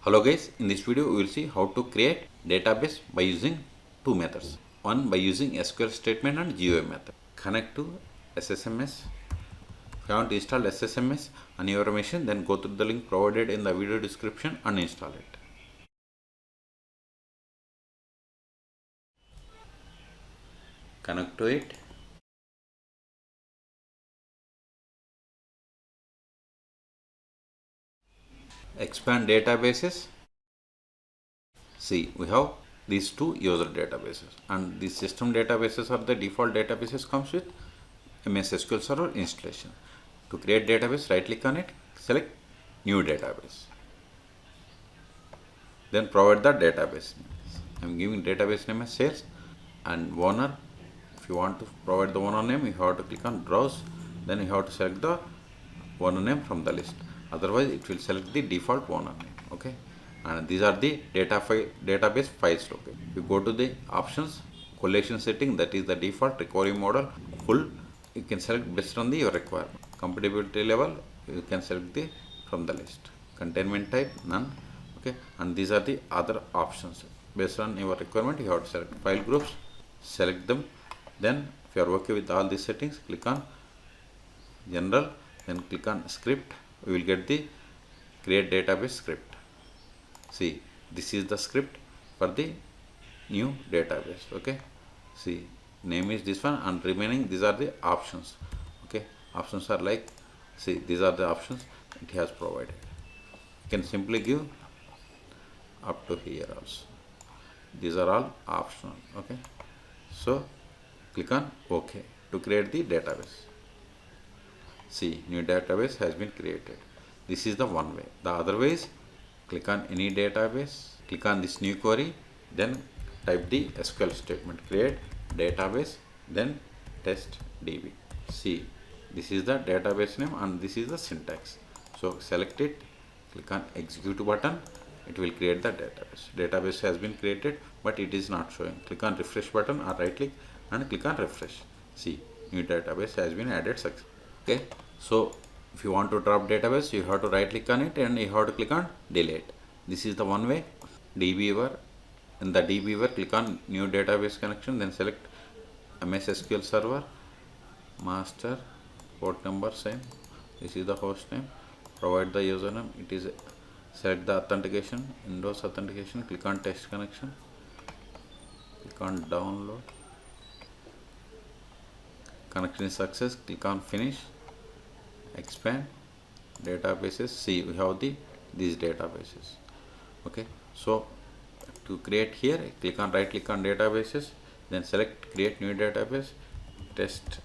Hello guys, in this video we will see how to create database by using two methods. One by using SQL statement and GUI method. Connect to SSMS. If you want to install SSMS on your machine, then go to the link provided in the video description and install it. Connect to it. Expand databases. See, we have these two user databases, and these system databases are the default databases comes with MS SQL Server installation. To create database, right click on it, select new database. Then provide the database name. I am giving database name as sales and owner. If you want to provide the owner name, you have to click on browse. Then you have to select the owner name from the list. Otherwise, it will select the default owner name. Okay, and these are the database files. Okay, if you go to the options, collation setting, that is the default recovery model, full. You can select based on your requirement. Compatibility level, you can select from the list. Containment type, none. Okay, and these are the other options. Based on your requirement, you have to select file groups, select them. Then if you are okay with all these settings, click on general, then click on script. We will get the create database script. See, this is the script for the new database. Okay, see, name is this one, and remaining these are the options. Okay, options are like, see, these are the options it has provided. You can simply give up to here also. These are all optional. Okay, so click on OK to create the database. See, new database has been created. This is the one way. The other way is click on any database, click on this new query, then type the SQL statement, create database, then test DB. See, this is the database name and this is the syntax. So select it, click on execute button, it will create the database. Database has been created, but it is not showing. Click on refresh button or right click and click on refresh. See, new database has been added successfully. Okay, so if you want to drop database, you have to right click on it and you have to click on delete. This is the one way. DBeaver, in the DBeaver, click on new database connection, then select MS SQL Server, master, port number same, this is the host name, provide the username, it is, select the authentication, Windows authentication, click on test connection, click on download, connection is success, click on finish, expand databases. See, we have these databases. Okay, so to create here, click on right click on databases, then select create new database, test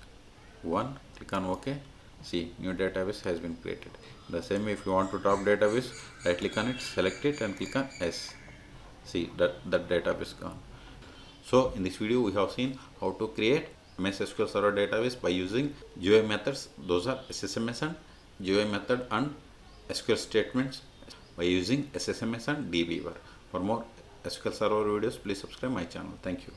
1, click on OK. See, new database has been created. The same way, if you want to drop database, right click on it, select it and click on S. See, that database gone. So in this video we have seen how to create MS SQL Server Database by using GUI methods. Those are SSMS and GUI method, and SQL statements by using SSMS and DBeaver. For more SQL Server videos, please subscribe my channel. Thank you.